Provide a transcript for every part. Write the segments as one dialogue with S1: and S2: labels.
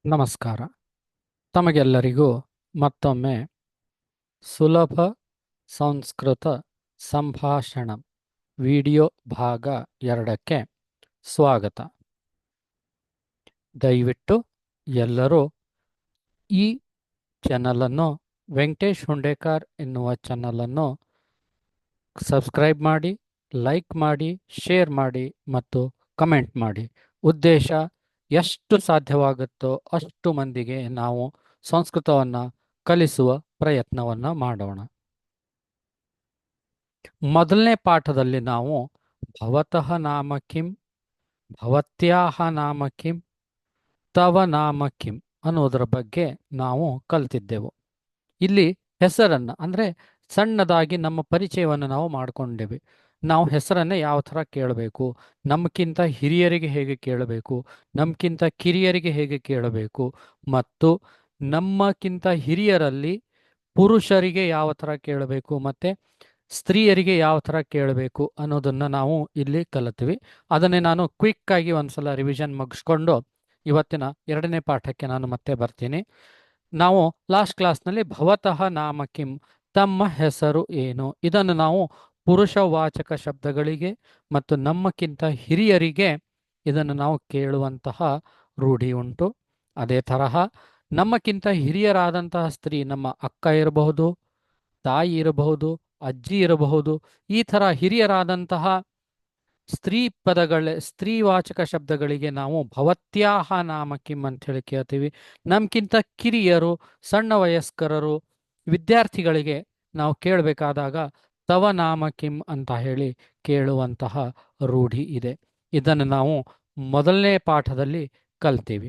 S1: ನಮಸ್ಕಾರ. ತಮಗೆಲ್ಲರಿಗೂ ಮತ್ತೊಮ್ಮೆ ಸುಲಭ ಸಂಸ್ಕೃತ ಸಂಭಾಷಣ ವಿಡಿಯೋ ಭಾಗ 2ಕ್ಕೆ ಸ್ವಾಗತ. ದಯವಿಟ್ಟು ಎಲ್ಲರೂ ಈ ಚಾನಲನ್ನು ವೆಂಕಟೇಶ್ ಹುಂಡೇಕರ್ ಎನ್ನುವ ಚಾನಲನ್ನು ಸಬ್ಸ್ಕ್ರೈಬ್ ಮಾಡಿ, ಲೈಕ್ ಮಾಡಿ, ಶೇರ್ ಮಾಡಿ ಮತ್ತು ಕಮೆಂಟ್ ಮಾಡಿ. ಉದ್ದೇಶ ಎಷ್ಟು ಸಾಧ್ಯವಾಗುತ್ತೋ ಅಷ್ಟು ಮಂದಿಗೆ ನಾವು ಸಂಸ್ಕೃತವನ್ನು ಕಲಿಸುವ ಪ್ರಯತ್ನವನ್ನು ಮಾಡೋಣ. ಮೊದಲನೇ ಪಾಠದಲ್ಲಿ ನಾವು ಭವತಃ ನಾಮ ಕಿಂ, ಭವತ್ಯಾಹ ನಾಮ ಕಿಂ, ತವ ನಾಮ ಕಿಂ ಅನ್ನೋದರ ಬಗ್ಗೆ ನಾವು ಕಲ್ತಿದ್ದೆವು. ಇಲ್ಲಿ ಹೆಸರನ್ನು ಅಂದರೆ ಸಣ್ಣದಾಗಿ ನಮ್ಮ ಪರಿಚಯವನ್ನು ನಾವು ಮಾಡಿಕೊಂಡೆವು. ನಾವು ಹೆಸರನ್ನೇ ಯಾವ ಥರ ಕೇಳಬೇಕು, ನಮಗಿಂತ ಹಿರಿಯರಿಗೆ ಹೇಗೆ ಕೇಳಬೇಕು, ನಮಗಿಂತ ಕಿರಿಯರಿಗೆ ಹೇಗೆ ಕೇಳಬೇಕು, ಮತ್ತು ನಮ್ಮಕ್ಕಿಂತ ಹಿರಿಯರಲ್ಲಿ ಪುರುಷರಿಗೆ ಯಾವ ಥರ ಕೇಳಬೇಕು ಮತ್ತು ಸ್ತ್ರೀಯರಿಗೆ ಯಾವ ಥರ ಕೇಳಬೇಕು ಅನ್ನೋದನ್ನು ನಾವು ಇಲ್ಲಿ ಕಲಿತೀವಿ. ಅದನ್ನೇ ನಾನು ಕ್ವಿಕ್ಕಾಗಿ ಒಂದ್ಸಲ ರಿವಿಷನ್ ಮುಗಿಸ್ಕೊಂಡು ಇವತ್ತಿನ 2ನೇ ಪಾಠಕ್ಕೆ ನಾನು ಮತ್ತೆ ಬರ್ತೀನಿ. ನಾವು ಲಾಸ್ಟ್ ಕ್ಲಾಸ್ನಲ್ಲಿ ಭವತಃ ನಾಮ ಕಿಂ, ತಮ್ಮ ಹೆಸರು ಏನು, ಇದನ್ನು ನಾವು ಪುರುಷವಾಚಕ ಶಬ್ದಗಳಿಗೆ ಮತ್ತು ನಮ್ಮಕ್ಕಿಂತ ಹಿರಿಯರಿಗೆ ಇದನ್ನು ನಾವು ಕೇಳುವಂತಹ ರೂಢಿ ಉಂಟು. ಅದೇ ತರಹ ನಮ್ಮಕ್ಕಿಂತ ಹಿರಿಯರಾದಂತಹ ಸ್ತ್ರೀ ನಮ್ಮ ಅಕ್ಕ ಇರಬಹುದು, ತಾಯಿ ಇರಬಹುದು, ಅಜ್ಜಿ ಇರಬಹುದು. ಈ ಥರ ಹಿರಿಯರಾದಂತಹ ಸ್ತ್ರೀವಾಚಕ ಶಬ್ದಗಳಿಗೆ ನಾವು ಭವತ್ಯಾಹ ನಾಮ ಕಿಂ ಅಂತ ಹೇಳಿ ಕೇಳ್ತೀವಿ. ನಮ್ಗಿಂತ ಕಿರಿಯರು, ಸಣ್ಣ ವಯಸ್ಕರರು, ವಿದ್ಯಾರ್ಥಿಗಳಿಗೆ ನಾವು ಕೇಳಬೇಕಾದಾಗ ತವ ನಾಮ ಕಿಂ ಅಂತ ಹೇಳಿ ಕೇಳುವಂತಹ ರೂಢಿ ಇದೆ. ಇದನ್ನು ನಾವು ಮೊದಲನೇ ಪಾಠದಲ್ಲಿ ಕಲ್ತೀವಿ.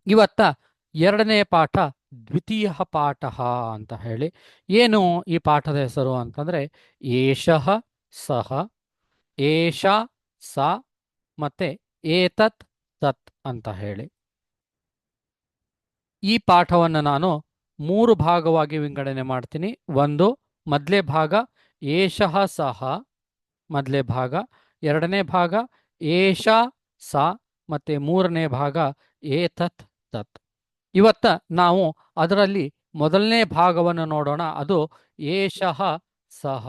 S1: ಇವತ್ತ 2ನೇ ಪಾಠ ದ್ವಿತೀಯ ಪಾಠ ಅಂತ ಹೇಳಿ. ಏನು ಈ ಪಾಠದ ಹೆಸರು ಅಂತಂದರೆ ಏಷಃ ಸಹ, ಏಷಾ ಸಾ ಮತ್ತೆ ಏತತ್ ತತ್ ಅಂತ ಹೇಳಿ. ಈ ಪಾಠವನ್ನು ನಾನು 3 ಭಾಗವಾಗಿ ವಿಂಗಡಣೆ ಮಾಡ್ತೀನಿ. ಒಂದು ಮೊದಲೇ ಭಾಗ ಏಷಃ ಸಹ ಮೊದಲೇ ಭಾಗ, 2ನೇ ಭಾಗ ಏಷಾ ಸಾ ಮತ್ತೆ 3ನೇ ಭಾಗ ಏತತ್ ತತ್. ಇವತ್ತ ನಾವು ಅದರಲ್ಲಿ ಮೊದಲನೇ ಭಾಗವನ್ನು ನೋಡೋಣ. ಅದು ಏಷಃ ಸಹ.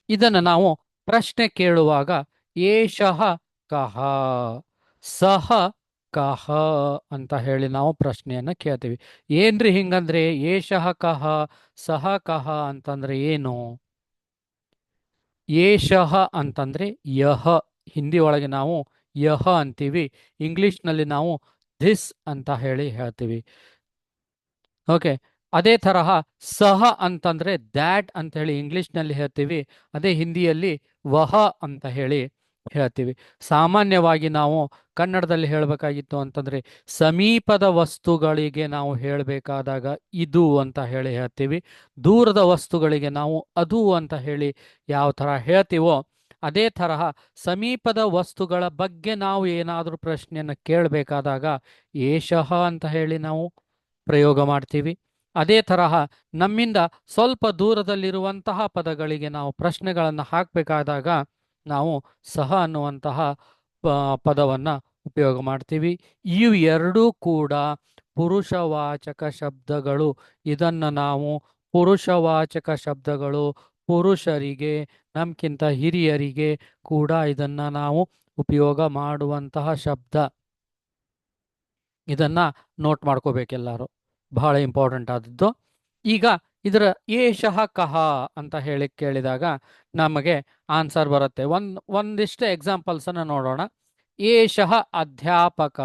S1: ಇದನ್ನು ನಾವು ಪ್ರಶ್ನೆ ಕೇಳುವಾಗ ಏಷಃ ಕಹ, ಸಹ ಕಹ ಅಂತ ಹೇಳಿ ನಾವು ಪ್ರಶ್ನೆಯನ್ನು ಕೇಳ್ತೀವಿ. ಏನ್ರಿ ಹಿಂಗಂದ್ರೆ ಏಷಃ ಕಹ ಸಹ ಕಹ ಅಂತಂದ್ರೆ ಏನು? ಏಷಃ ಅಂತಂದ್ರೆ ಯಹ, ಹಿಂದಿ ಒಳಗೆ ನಾವು ಯಹ ಅಂತೀವಿ, ಇಂಗ್ಲಿಷ್ನಲ್ಲಿ ನಾವು ಧಿಸ್ ಅಂತ ಹೇಳಿ ಹೇಳ್ತೀವಿ. ಓಕೆ, ಅದೇ ತರಹ ಸಹ ಅಂತಂದ್ರೆ ದ್ಯಾಟ್ ಅಂತ ಹೇಳಿ ಇಂಗ್ಲಿಷ್ನಲ್ಲಿ ಹೇಳ್ತೀವಿ, ಅದೇ ಹಿಂದಿಯಲ್ಲಿ ವಹ ಅಂತ ಹೇಳಿ ಹೇಳ್ತೀವಿ. ಸಾಮಾನ್ಯವಾಗಿ ನಾವು ಕನ್ನಡದಲ್ಲಿ ಹೇಳಬೇಕಾಗಿತ್ತು ಅಂತಂದ್ರೆ ಸಮೀಪದ ವಸ್ತುಗಳಿಗೆ ನಾವು ಹೇಳಬೇಕಾದಾಗ ಇದು ಅಂತ ಹೇಳಿ ಹೇಳ್ತೀವಿ. ದೂರದ ವಸ್ತುಗಳಿಗೆ ನಾವು ಅದು ಅಂತ ಹೇಳಿ ಯಾವ ಥರ ಹೇಳ್ತೀವೋ ಅದೇ ತರಹ ಸಮೀಪದ ವಸ್ತುಗಳ ಬಗ್ಗೆ ನಾವು ಏನಾದರೂ ಪ್ರಶ್ನೆಯನ್ನು ಕೇಳಬೇಕಾದಾಗ ಏಷಃ ಅಂತ ಹೇಳಿ ನಾವು ಪ್ರಯೋಗ ಮಾಡ್ತೀವಿ. ಅದೇ ತರಹ ನಮ್ಮಿಂದ ಸ್ವಲ್ಪ ದೂರದಲ್ಲಿರುವಂತಹ ಪದಗಳಿಗೆ ನಾವು ಪ್ರಶ್ನೆಗಳನ್ನು ಹಾಕಬೇಕಾದಾಗ ನಾವು ಸಹ ಅನ್ನುವಂತಹ ಪದವನ್ನು ಉಪಯೋಗ ಮಾಡ್ತೀವಿ. ಇವು ಎರಡೂ ಕೂಡ ಪುರುಷವಾಚಕ ಶಬ್ದಗಳು. ಇದನ್ನು ನಾವು ಪುರುಷವಾಚಕ ಶಬ್ದಗಳು, ಪುರುಷರಿಗೆ, ನಮ್ಗಿಂತ ಹಿರಿಯರಿಗೆ ಕೂಡ ಇದನ್ನು ನಾವು ಉಪಯೋಗ ಮಾಡುವಂತಹ ಶಬ್ದ. ಇದನ್ನ ನೋಟ್ ಮಾಡ್ಕೋಬೇಕೆಲ್ಲರೂ, ಬಹಳ ಇಂಪಾರ್ಟೆಂಟ್ ಆದದ್ದು. ಈಗ ಇದರ ಏಷಃ ಕಹ ಅಂತ ಹೇಳಿ ಕೇಳಿದಾಗ ನಮಗೆ ಆನ್ಸರ್ ಬರುತ್ತೆ. ಒಂದಿಷ್ಟು ಎಕ್ಸಾಂಪಲ್ಸನ್ನು ನೋಡೋಣ. ಏಷಃ ಅಧ್ಯಾಪಕ,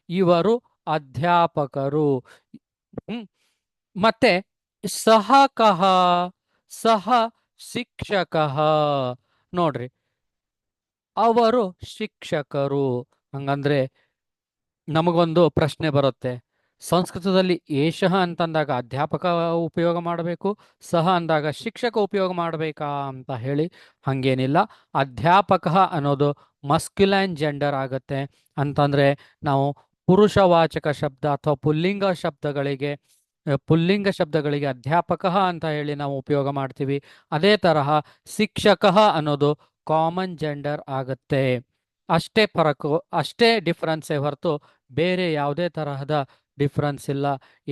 S1: ಇವರು ಅಧ್ಯಾಪಕರು. ಮತ್ತೆ ಸಹ ಕಹ, ಸಹ ಶಿಕ್ಷಕ. ನೋಡ್ರಿ, ಅವರು ಶಿಕ್ಷಕರು. ಹಂಗಂದ್ರೆ ನಮಗೊಂದು ಪ್ರಶ್ನೆ ಬರುತ್ತೆ, ಸಂಸ್ಕೃತದಲ್ಲಿ ಏಷಃ ಅಂತಂದಾಗ ಅಧ್ಯಾಪಕ ಉಪಯೋಗ ಮಾಡಬೇಕು, ಸಹ ಅಂದಾಗ ಶಿಕ್ಷಕ ಉಪಯೋಗ ಮಾಡಬೇಕಾ ಅಂತ ಹೇಳಿ. ಹಾಗೇನಿಲ್ಲ. ಅಧ್ಯಾಪಕ ಅನ್ನೋದು ಮಸ್ಕ್ಯುಲೈನ್ ಜೆಂಡರ್ ಆಗುತ್ತೆ. ಅಂತಂದರೆ ನಾವು ಪುರುಷವಾಚಕ ಶಬ್ದ ಅಥವಾ ಪುಲ್ಲಿಂಗ ಶಬ್ದಗಳಿಗೆ ಅಧ್ಯಾಪಕ ಅಂತ ಹೇಳಿ ನಾವು ಉಪಯೋಗ ಮಾಡ್ತೀವಿ. ಅದೇ ತರಹ ಶಿಕ್ಷಕ ಅನ್ನೋದು ಕಾಮನ್ ಜೆಂಡರ್ ಆಗುತ್ತೆ. ಅಷ್ಟೇ ಫರಕು, ಅಷ್ಟೇ ಡಿಫ್ರೆನ್ಸೇ ಹೊರತು ಬೇರೆ ಯಾವುದೇ ತರಹದ ಡಿಫ್ರೆನ್ಸ್ ಇಲ್ಲ.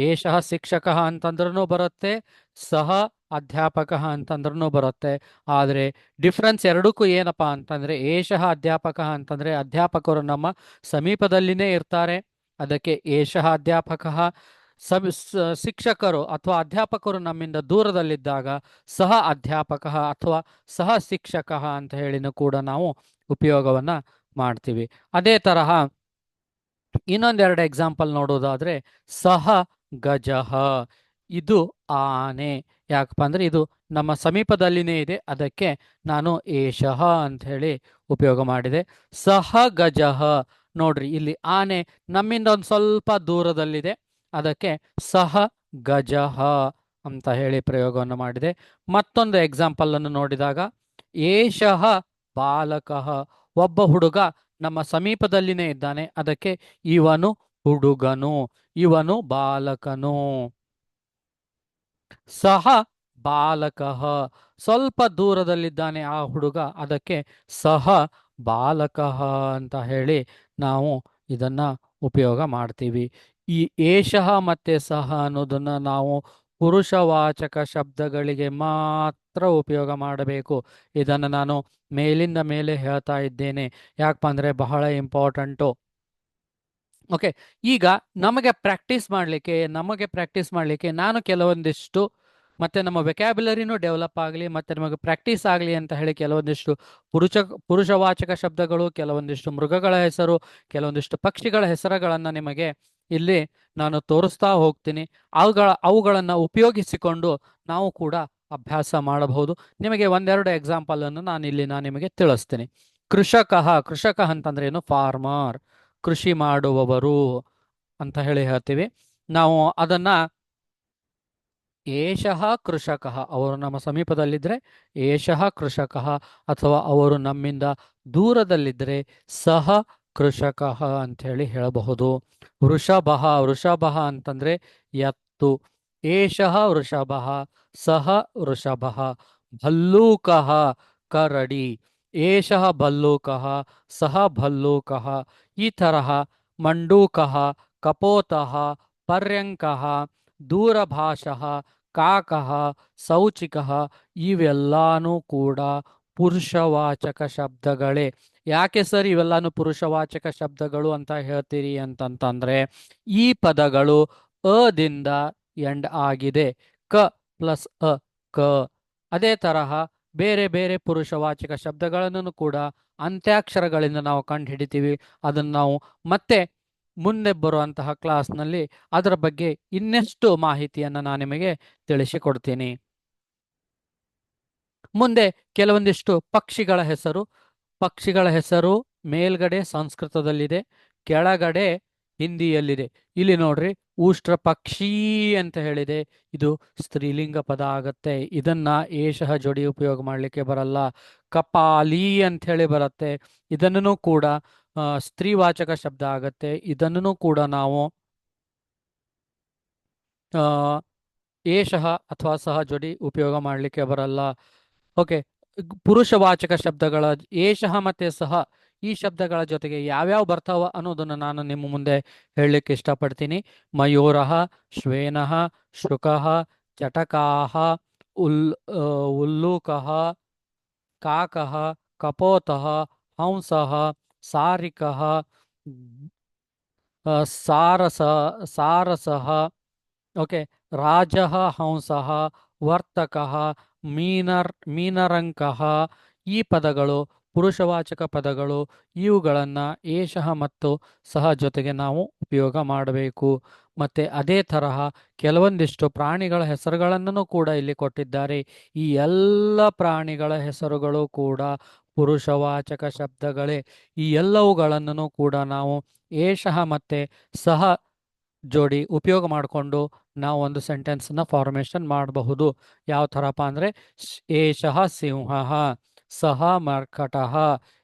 S1: ಏಷಃ ಶಿಕ್ಷಕ ಅಂತಂದ್ರೂ ಬರುತ್ತೆ, ಸಹ ಅಧ್ಯಾಪಕ ಅಂತಂದ್ರೂ ಬರುತ್ತೆ. ಆದರೆ ಡಿಫ್ರೆನ್ಸ್ ಎರಡಕ್ಕೂ ಏನಪ್ಪ ಅಂತಂದರೆ, ಏಷಃ ಅಧ್ಯಾಪಕ ಅಂತಂದರೆ ಅಧ್ಯಾಪಕರು ನಮ್ಮ ಸಮೀಪದಲ್ಲಿನೇ ಇರ್ತಾರೆ, ಅದಕ್ಕೆ ಏಷಃ ಅಧ್ಯಾಪಕ. ಶಿಕ್ಷಕರು ಅಥವಾ ಅಧ್ಯಾಪಕರು ನಮ್ಮಿಂದ ದೂರದಲ್ಲಿದ್ದಾಗ ಸಹ ಅಧ್ಯಾಪಕ ಅಥವಾ ಸಹ ಶಿಕ್ಷಕ ಅಂತ ಹೇಳಿನೂ ಕೂಡ ನಾವು ಉಪಯೋಗವನ್ನು ಮಾಡ್ತೀವಿ. ಅದೇ ತರಹ ಇನ್ನೊಂದೆರಡು ಎಕ್ಸಾಂಪಲ್ ನೋಡೋದಾದ್ರೆ, ಸಹ ಗಜಃ, ಇದು ಆನೆ. ಯಾಕಪ್ಪ ಅಂದ್ರೆ ಇದು ನಮ್ಮ ಸಮೀಪದಲ್ಲಿನೇ ಇದೆ, ಅದಕ್ಕೆ ನಾನು ಏಷಃ ಅಂತ ಹೇಳಿ ಉಪಯೋಗ ಮಾಡಿದೆ. ಸಹ ಗಜಃ, ನೋಡ್ರಿ ಇಲ್ಲಿ ಆನೆ ನಮ್ಮಿಂದ ಒಂದು ಸ್ವಲ್ಪ ದೂರದಲ್ಲಿದೆ, ಅದಕ್ಕೆ ಸಹ ಗಜಃ ಅಂತ ಹೇಳಿ ಪ್ರಯೋಗವನ್ನು ಮಾಡಿದೆ. ಮತ್ತೊಂದು ಎಕ್ಸಾಂಪಲ್ ಅನ್ನು ನೋಡಿದಾಗ, ಏಷಃ ಬಾಲಕಃ, ಒಬ್ಬ ಹುಡುಗ ನಮ್ಮ ಸಮೀಪದಲ್ಲಿನೇ ಇದ್ದಾನೆ, ಅದಕ್ಕೆ ಇವನು ಹುಡುಗನು, ಇವನು ಬಾಲಕನು. ಸಹ ಬಾಲಕಃ, ಸ್ವಲ್ಪ ದೂರದಲ್ಲಿದ್ದಾನೆ ಆ ಹುಡುಗ, ಅದಕ್ಕೆ ಸಹ ಬಾಲಕಃ ಅಂತ ಹೇಳಿ ನಾವು ಇದನ್ನ ಉಪಯೋಗ ಮಾಡ್ತೀವಿ. ಈ ಏಷಃ ಮತ್ತೆ ಸಹ ಅನ್ನೋದನ್ನ ನಾವು ಪುರುಷವಾಚಕ ಶಬ್ದಗಳಿಗೆ ಮಾತ್ರ ಉಪಯೋಗ ಮಾಡಬೇಕು. ಇದನ್ನು ನಾನು ಮೇಲಿಂದ ಮೇಲೆ ಹೇಳ್ತಾ ಇದ್ದೇನೆ, ಯಾಕಪ್ಪ ಅಂದರೆ ಬಹಳ ಇಂಪಾರ್ಟೆಂಟು. ಓಕೆ, ಈಗ ನಮಗೆ ಪ್ರಾಕ್ಟೀಸ್ ಮಾಡಲಿಕ್ಕೆ ನಾನು ಕೆಲವೊಂದಿಷ್ಟು, ಮತ್ತು ನಮ್ಮ ವೆಕ್ಯಾಬ್ಯುಲರಿನೂ ಡೆವಲಪ್ ಆಗಲಿ ಮತ್ತು ನಮಗೆ ಪ್ರಾಕ್ಟೀಸ್ ಆಗಲಿ ಅಂತ ಹೇಳಿ ಕೆಲವೊಂದಿಷ್ಟು ಪುರುಷವಾಚಕ ಶಬ್ದಗಳು, ಕೆಲವೊಂದಿಷ್ಟು ಮೃಗಗಳ ಹೆಸರು, ಕೆಲವೊಂದಿಷ್ಟು ಪಕ್ಷಿಗಳ ಹೆಸರುಗಳನ್ನು ನಿಮಗೆ ಇಲ್ಲಿ ನಾನು ತೋರಿಸ್ತಾ ಹೋಗ್ತೀನಿ. ಅವುಗಳನ್ನು ಉಪಯೋಗಿಸಿಕೊಂಡು ನಾವು ಕೂಡ ಅಭ್ಯಾಸ ಮಾಡಬಹುದು. ನಿಮಗೆ ಒಂದೆರಡು ಎಕ್ಸಾಂಪಲನ್ನು ನಾನು ನಿಮಗೆ ತಿಳಿಸ್ತೀನಿ. ಕೃಷಕ ಅಂತಂದ್ರೆ ಏನು? ಫಾರ್ಮರ್, ಕೃಷಿ ಮಾಡುವವರು ಅಂತ ಹೇಳಿ ಹೇಳ್ತೀವಿ ನಾವು. ಅದನ್ನ ಏಷಃ ಕೃಷಕಃ, ಅವರು ನಮ್ಮ ಸಮೀಪದಲ್ಲಿದ್ದರೆ ಏಷಃ ಕೃಷಕಃ, ಅಥವಾ ಅವರು ನಮ್ಮಿಂದ ದೂರದಲ್ಲಿದ್ದರೆ ಸಹ ಕೃಷಕಃ ಅಂತ ಹೇಳಿ ಹೇಳಬಹುದು. ವೃಷಭ ಅಂತಂದ್ರೆ ಎತ್ತು, ಏಷಃ ವೃಷಭಃ ಸಹ ವೃಷಭಃ. ಭಲ್ಲೂಕಃ ಕರಡಿ, ಏಷಃ ಭಲ್ಲೂಕಃ ಸಹ ಭಲ್ಲೂಕಃ. ಈ ತರಹ ಮಂಡೂಕಃ, ಕಪೋತಃ, ಪರ್ಯಂಕಃ, ದೂರಭಾಷಃ, ಕಾಕಃ, ಸೌಚಿಕಃ, ಇವೆಲ್ಲಾನು ಕೂಡ ಪುರುಷವಾಚಕ ಶಬ್ದಗಳೇ. ಯಾಕೆ ಸರ್ ಇವೆಲ್ಲಾನು ಪುರುಷವಾಚಕ ಶಬ್ದಗಳು ಅಂತ ಹೇಳ್ತೀರಿ ಅಂತಂತಂದ್ರೆ, ಈ ಪದಗಳು ಅದಿಂದ ಎಂಡ್ ಆಗಿದೆ, ಕ ಪ್ಲಸ್ ಅ, ಕ. ಅದೇ ತರಹ ಬೇರೆ ಬೇರೆ ಪುರುಷವಾಚಕ ಶಬ್ದಗಳನ್ನು ಕೂಡ ಅಂತ್ಯಾಕ್ಷರಗಳಿಂದ ನಾವು ಕಂಡು ಹಿಡಿತೀವಿ. ಅದನ್ನು ನಾವು ಮತ್ತೆ ಮುಂದೆ ಬರುವಂತಹ ಕ್ಲಾಸ್ನಲ್ಲಿ ಅದರ ಬಗ್ಗೆ ಇನ್ನೆಷ್ಟು ಮಾಹಿತಿಯನ್ನು ನಾನು ನಿಮಗೆ ತಿಳಿಸಿಕೊಡ್ತೀನಿ. ಮುಂದೆ ಕೆಲವೊಂದಿಷ್ಟು ಪಕ್ಷಿಗಳ ಹೆಸರು ಮೇಲ್ಗಡೆ ಸಂಸ್ಕೃತದಲ್ಲಿದೆ, ಕೆಳಗಡೆ ಹಿಂದಿಯಲ್ಲಿದೆ. ಇಲ್ಲಿ ನೋಡ್ರಿ, ಉಷ್ಟ್ರ ಪಕ್ಷಿ ಅಂತ ಹೇಳಿದೆ, ಇದು ಸ್ತ್ರೀಲಿಂಗ ಪದ ಆಗತ್ತೆ, ಇದನ್ನ ಏಷಃ ಜೋಡಿ ಉಪಯೋಗ ಮಾಡಲಿಕ್ಕೆ ಬರಲ್ಲ. ಕಪಾಲಿ ಅಂತ ಹೇಳಿ ಬರುತ್ತೆ, ಇದನ್ನು ಕೂಡ ಸ್ತ್ರೀವಾಚಕ ಶಬ್ದ ಆಗತ್ತೆ, ಇದನ್ನು ಕೂಡ ನಾವು ಏಷಃ ಅಥವಾ ಸಹ ಜೋಡಿ ಉಪಯೋಗ ಮಾಡಲಿಕ್ಕೆ ಬರಲ್ಲ. ಓಕೆ, ಪುರುಷವಾಚಕ ಶಬ್ದಗಳ ಏಷಃ ಮತ್ತೆ ಸಹ ಈ ಶಬ್ದಗಳ ಜೊತೆಗೆ ಯಾವ್ಯಾವ ಬರ್ತಾವ ಅನ್ನೋದನ್ನು ನಾನು ನಿಮ್ಮ ಮುಂದೆ ಹೇಳಲಿಕ್ಕೆ ಇಷ್ಟಪಡ್ತೀನಿ. ಮಯೂರಃ, ಶ್ವೇನಃ, ಶುಕಃ, ಚಟಕಾಹ, ಉಲ್ಲೂಕಃ, ಕಾಕಃ, ಕಪೋತಃ, ಹಂಸಃ, ಸಾರಿಕಃ, ಸಾರಸ ಸಾರಸಃ. ಓಕೆ, ರಾಜಃ, ಹಂಸಃ, ವರ್ತಕಃ, ಮೀನರಂಕಃ. ಈ ಪದಗಳು ಪುರುಷವಾಚಕ ಪದಗಳು. ಇವುಗಳನ್ನು ಏಷಃ ಮತ್ತು ಸಹ ಜೊತೆಗೆ ನಾವು ಉಪಯೋಗ ಮಾಡಬೇಕು. ಮತ್ತು ಅದೇ ತರಹ ಕೆಲವೊಂದಿಷ್ಟು ಪ್ರಾಣಿಗಳ ಹೆಸರುಗಳನ್ನು ಕೂಡ ಇಲ್ಲಿ ಕೊಟ್ಟಿದ್ದಾರೆ. ಈ ಎಲ್ಲ ಪ್ರಾಣಿಗಳ ಹೆಸರುಗಳು ಕೂಡ ಪುರುಷವಾಚಕ ಶಬ್ದಗಳೇ. ಈ ಎಲ್ಲವುಗಳನ್ನು ಕೂಡ ನಾವು ಏಷಃ ಮತ್ತು ಸಹ ಜೋಡಿ ಉಪಯೋಗ ಮಾಡಿಕೊಂಡು ನಾವು ಒಂದು ಸೆಂಟೆನ್ಸ್ನ ಫಾರ್ಮೇಷನ್ ಮಾಡಬಹುದು. ಯಾವ ಥರಪ್ಪ ಅಂದರೆ, ಏಷಃ ಸಿಂಹಃ ಸಹ ಮರ್ಕಟಃ,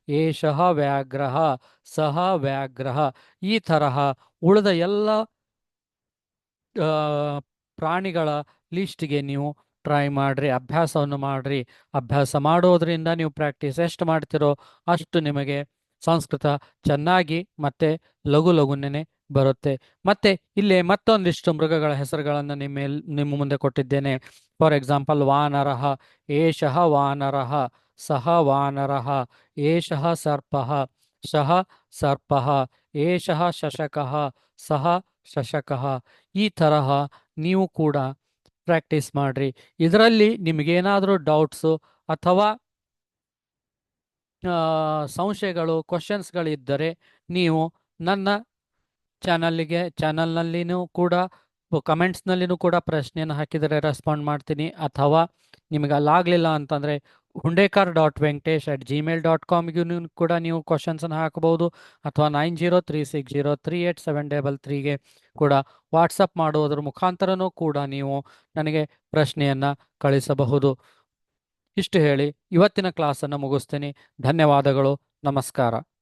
S1: ಏಷಃ ವ್ಯಾಘ್ರಃ ಸಹ ವ್ಯಾಘ್ರಃ. ಈ ತರಹ ಉಳಿದ ಎಲ್ಲ ಪ್ರಾಣಿಗಳ ಲಿಸ್ಟ್ಗೆ ನೀವು ಟ್ರೈ ಮಾಡಿರಿ, ಅಭ್ಯಾಸವನ್ನು ಮಾಡಿರಿ. ಅಭ್ಯಾಸ ಮಾಡೋದ್ರಿಂದ ನೀವು ಪ್ರಾಕ್ಟೀಸ್ ಎಷ್ಟು ಮಾಡ್ತಿರೋ ಅಷ್ಟು ನಿಮಗೆ ಸಂಸ್ಕೃತ ಚೆನ್ನಾಗಿ ಮತ್ತೆ ಲಘು ಲಘುನೇ ಬರುತ್ತೆ. ಮತ್ತೆ ಇಲ್ಲಿ ಮತ್ತೊಂದಿಷ್ಟು ಮೃಗಗಳ ಹೆಸರುಗಳನ್ನು ನಿಮ್ಮ ಮುಂದೆ ಕೊಟ್ಟಿದ್ದೇನೆ. ಫಾರ್ ಎಕ್ಸಾಂಪಲ್, ವಾನರಃ, ಏಷಃ ವಾನರಃ, ಸಹ ವಾನರಃ, ಏಷಃ ಸರ್ಪಃ, ಶಃ ಸರ್ಪಃ, ಏಷಃ ಶಶಕಃ, ಸಹ ಶಶಕಃ. ಈ ತರಹ ನೀವು ಕೂಡ ಪ್ರಾಕ್ಟೀಸ್ ಮಾಡ್ರಿ. ಇದರಲ್ಲಿ ನಿಮಗೇನಾದರೂ ಡೌಟ್ಸು ಅಥವಾ ಸಂಶಯಗಳು, ಕ್ವಶನ್ಸ್ಗಳಿದ್ದರೆ ನೀವು ನನ್ನ ಚಾನಲ್ನಲ್ಲಿನೂ ಕೂಡ ಕಮೆಂಟ್ಸ್ನಲ್ಲಿನೂ ಕೂಡ ಪ್ರಶ್ನೆಯನ್ನು ಹಾಕಿದರೆ ರೆಸ್ಪಾಂಡ್ ಮಾಡ್ತೀನಿ. ಅಥವಾ ನಿಮಗೆ ಅಲ್ಲಾಗಲಿಲ್ಲ ಅಂತಂದರೆ hundekar.venkatesh@gmail.comಗೂ ಕೂಡ ನೀವು ಕ್ವಶನ್ಸನ್ನು ಹಾಕಬಹುದು. ಅಥವಾ 9036038733ಗೆ ಕೂಡ ವಾಟ್ಸಪ್ ಮಾಡುವುದರ ಮುಖಾಂತರನೂ ಕೂಡ ನೀವು ನನಗೆ ಪ್ರಶ್ನೆಯನ್ನು ಕಳಿಸಬಹುದು. ಇಷ್ಟು ಹೇಳಿ ಇವತ್ತಿನ ಕ್ಲಾಸನ್ನು ಮುಗಿಸ್ತೀನಿ. ಧನ್ಯವಾದಗಳು. ನಮಸ್ಕಾರ.